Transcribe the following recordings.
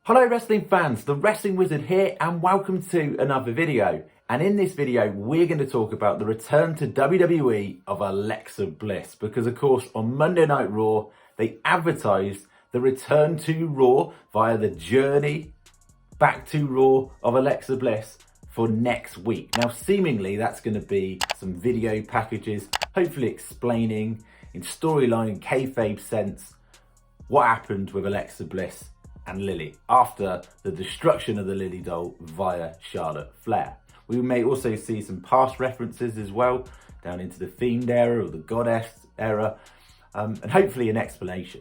Hello wrestling fans, the Wrestling Wizard here and welcome to another video. And in this video, we're going to talk about the return to WWE of Alexa Bliss. Because of course, on Monday Night Raw, they advertised the return to Raw via the journey back to Raw of Alexa Bliss for next week. Now, seemingly that's going to be some video packages, hopefully explaining in storyline and kayfabe sense what happened with Alexa Bliss and Lily after the destruction of the Lily doll via Charlotte Flair. We may also see some past references as well, down into the Fiend era or the Goddess era, and hopefully an explanation.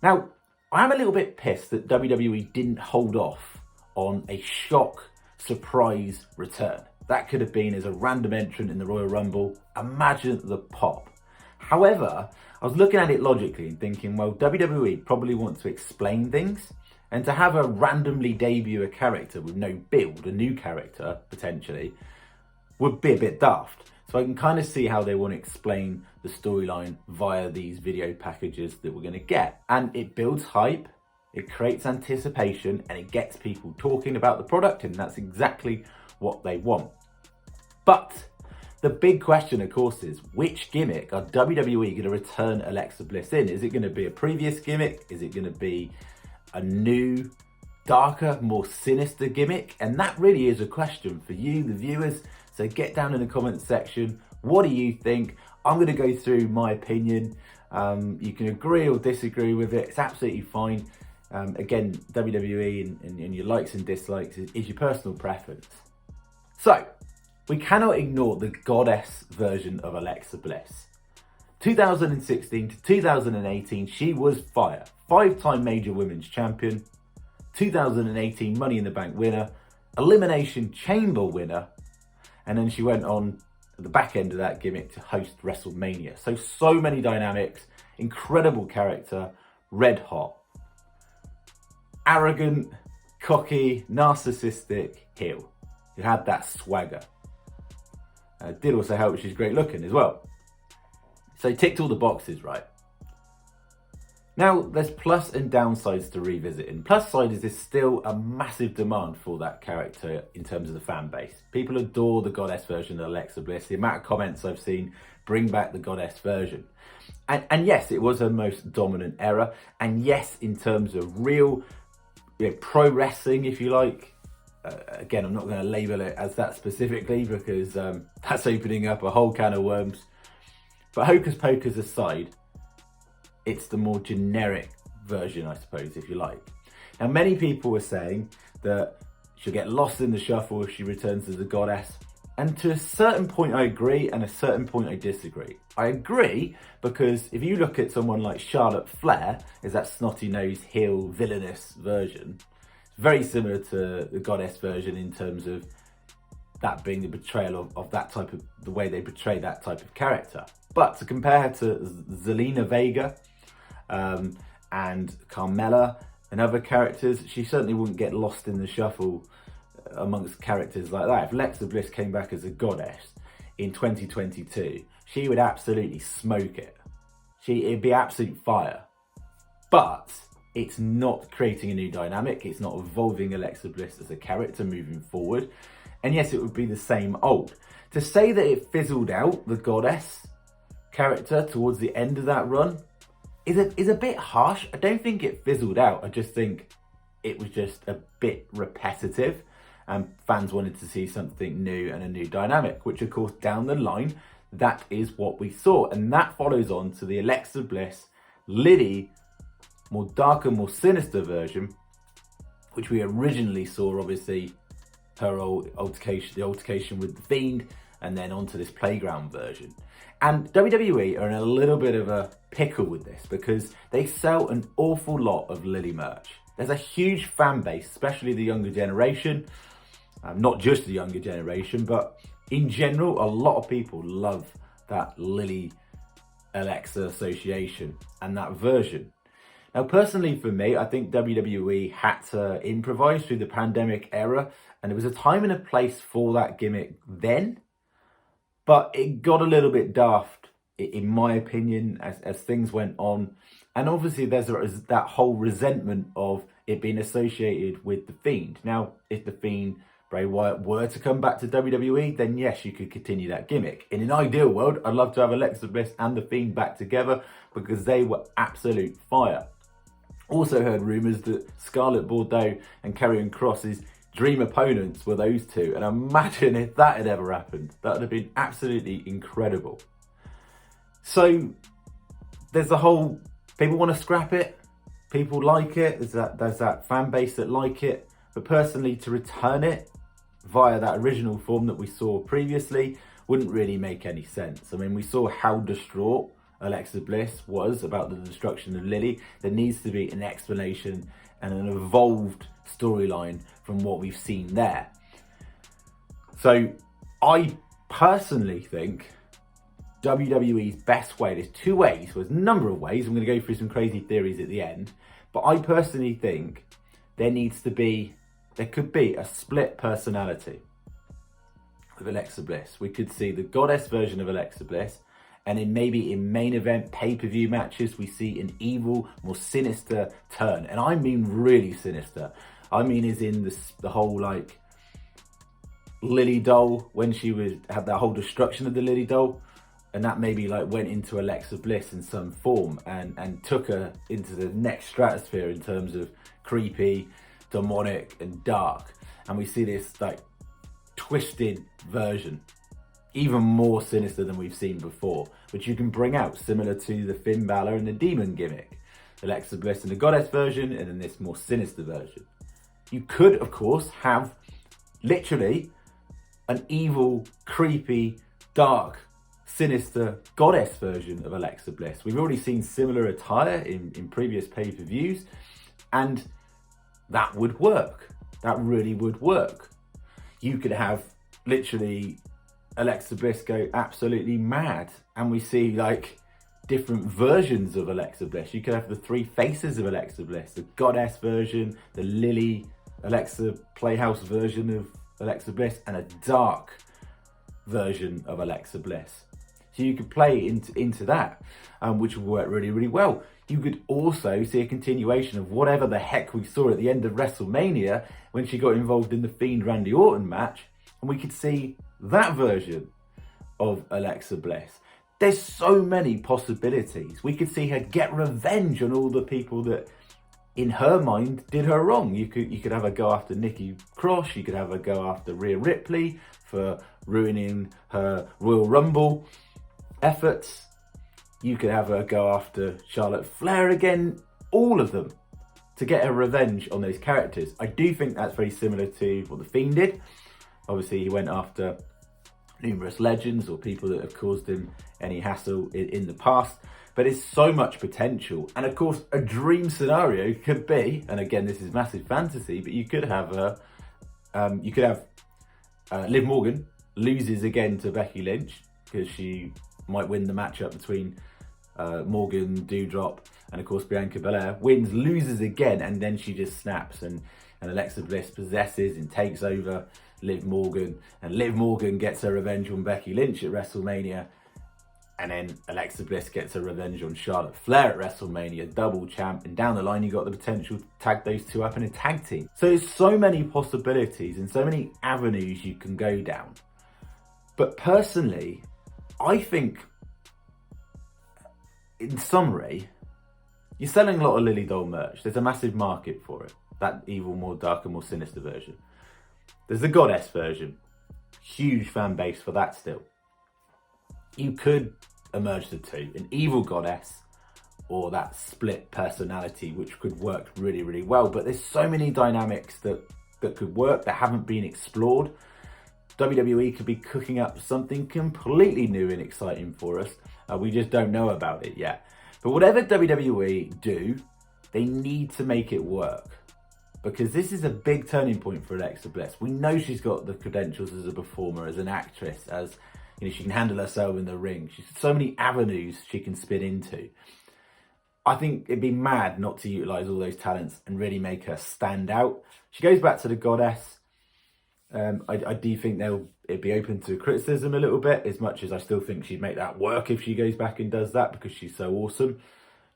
Now, I'm a little bit pissed that WWE didn't hold off on a shock surprise return. That could have been as a random entrant in the Royal Rumble. Imagine the pop. However, I was looking at it logically and thinking, well, WWE probably want to explain things, and to have a randomly debut a character with no build, a new character potentially, would be a bit daft. So I can kind of see how they want to explain the storyline via these video packages that we're going to get. And it builds hype, it creates anticipation, and it gets people talking about the product, and that's exactly what they want. But the big question, of course, is which gimmick are WWE going to return Alexa Bliss in? Is it going to be a previous gimmick? Is it going to be a new, darker, more sinister gimmick? And that really is a question for you, the viewers. So get down in the comments section. What do you think? I'm going to go through my opinion. You can agree or disagree with it. It's absolutely fine. Again, WWE and your likes and dislikes is your personal preference. So, we cannot ignore the Goddess version of Alexa Bliss. 2016 to 2018, she was fire. 5-time major women's champion, 2018 Money in the Bank winner, Elimination Chamber winner, and then she went on at the back end of that gimmick to host WrestleMania. So many dynamics, incredible character, red hot. Arrogant, cocky, narcissistic heel who had that swagger. Did also help she's great looking as well. So ticked all the boxes, right? Now, there's plus and downsides to revisiting. Plus side is there's still a massive demand for that character in terms of the fan base. People adore the Goddess version of Alexa Bliss. The amount of comments I've seen bring back the Goddess version. And yes, it was her most dominant era. And yes, in terms of real pro wrestling, if you like, again, I'm not going to label it as that specifically because that's opening up a whole can of worms. But hocus pocus aside, it's the more generic version, I suppose, if you like. Now, many people were saying that she'll get lost in the shuffle if she returns as a goddess. And to a certain point, I agree, and a certain point, I disagree. I agree because if you look at someone like Charlotte Flair, is that snotty-nosed, heel, villainous version, it's very similar to the goddess version in terms of that being the betrayal of that type of, the way they portray that type of character. But to compare her to Zelina Vega and Carmella and other characters, she certainly wouldn't get lost in the shuffle amongst characters like that. If Alexa Bliss came back as a goddess in 2022, she would absolutely smoke it. It'd be absolute fire. But it's not creating a new dynamic. It's not evolving Alexa Bliss as a character moving forward. And yes, it would be the same old. To say that it fizzled out, the goddess character towards the end of that run, is a bit harsh. I don't think it fizzled out. I just think it was just a bit repetitive and fans wanted to see something new and a new dynamic, which of course down the line, that is what we saw. And that follows on to the Alexa Bliss, Lily, more darker, more sinister version, which we originally saw, obviously, her altercation, the altercation with the Fiend, and then onto this playground version. And WWE are in a little bit of a pickle with this because they sell an awful lot of Lily merch. There's a huge fan base, especially the younger generation, not just the younger generation, but in general, a lot of people love that Lily Alexa association and that version. Now, personally for me, I think WWE had to improvise through the pandemic era, and there was a time and a place for that gimmick then, but it got a little bit daft, in my opinion, as things went on. And obviously there's that whole resentment of it being associated with The Fiend. Now, if The Fiend, Bray Wyatt, were to come back to WWE, then yes, you could continue that gimmick. In an ideal world, I'd love to have Alexa Bliss and The Fiend back together because they were absolute fire. Also heard rumours that Scarlett Bordeaux and Karrion Kross's dream opponents were those two, and imagine if that had ever happened. That would have been absolutely incredible. So there's the whole, people want to scrap it, people like it, there's that fan base that like it, but personally to return it via that original form that we saw previously wouldn't really make any sense. I mean, we saw how distraught Alexa Bliss was about the destruction of Lilly. There needs to be an explanation and an evolved storyline from what we've seen there. So I personally think WWE's best way, there's two ways, there's a number of ways, I'm going to go through some crazy theories at the end, but I personally think there could be a split personality with Alexa Bliss. We could see the goddess version of Alexa Bliss, and maybe in main event pay-per-view matches, we see an evil, more sinister turn. And I mean really sinister. I mean as in the whole like Lilly doll, when she had that whole destruction of the Lilly doll, and that maybe like went into Alexa Bliss in some form and took her into the next stratosphere in terms of creepy, demonic and dark. And we see this like twisted version, even more sinister than we've seen before, which you can bring out similar to the Finn Balor and the Demon gimmick. Alexa Bliss in the goddess version, and then this more sinister version. You could, of course, have literally an evil, creepy, dark, sinister goddess version of Alexa Bliss. We've already seen similar attire in previous pay-per-views, and that would work. That really would work. You could have literally Alexa Bliss go absolutely mad, and we see like different versions of Alexa Bliss. You could have the three faces of Alexa Bliss, the goddess version, the Lilly Alexa Playhouse version of Alexa Bliss, and a dark version of Alexa Bliss. So you could play into that, which would work really, really well. You could also see a continuation of whatever the heck we saw at the end of WrestleMania when she got involved in the Fiend Randy Orton match, and we could see that version of Alexa Bliss. There's so many possibilities. We could see her get revenge on all the people that, in her mind, did her wrong. You could have her go after Nikki Cross. You could have her go after Rhea Ripley for ruining her Royal Rumble efforts. You could have her go after Charlotte Flair again. All of them to get her revenge on those characters. I do think that's very similar to what The Fiend did. Obviously, he went after numerous legends or people that have caused him any hassle in the past. But there's so much potential. And of course, a dream scenario could be, and again, this is massive fantasy, but you could have Liv Morgan loses again to Becky Lynch because she might win the matchup between Morgan, Doudrop, and of course Bianca Belair, loses again, and then she just snaps, and Alexa Bliss possesses and takes over Liv Morgan, and Liv Morgan gets her revenge on Becky Lynch at WrestleMania, and then Alexa Bliss gets her revenge on Charlotte Flair at WrestleMania, double champ, and down the line you got the potential to tag those two up in a tag team. So there's so many possibilities and so many avenues you can go down. But personally, I think, in summary, you're selling a lot of Lilly doll merch. There's a massive market for it. That evil, more dark and more sinister version. There's the goddess version. Huge fan base for that still. You could emerge the two, an evil goddess or that split personality, which could work really, really well. But there's so many dynamics that could work that haven't been explored. WWE could be cooking up something completely new and exciting for us. We just don't know about it yet. But whatever WWE do, they need to make it work. Because this is a big turning point for Alexa Bliss. We know she's got the credentials as a performer, as an actress, as she can handle herself in the ring. She's so many avenues she can spin into. I think it'd be mad not to utilise all those talents and really make her stand out. She goes back to the goddess. I do think it'd be open to criticism a little bit, as much as I still think she'd make that work if she goes back and does that, because she's so awesome.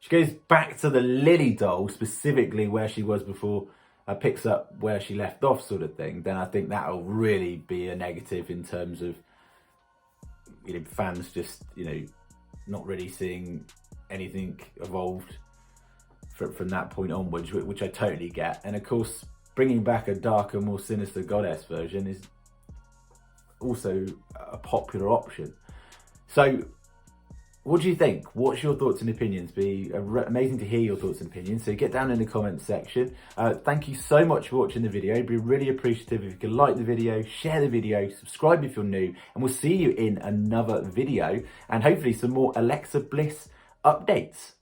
she goes back to the Lily doll, specifically where she was before, picks up where she left off sort of thing, then I think that'll really be a negative in terms of, you know, fans just, you know, not really seeing anything evolved from that point onwards, which I totally get. And of course, bringing back a darker, more sinister goddess version is also a popular option. So what do you think? What's your thoughts and opinions? Be amazing to hear your thoughts and opinions. So get down in the comments section. Thank you so much for watching the video. It'd be really appreciative if you could like the video, share the video, subscribe if you're new, and we'll see you in another video and hopefully some more Alexa Bliss updates.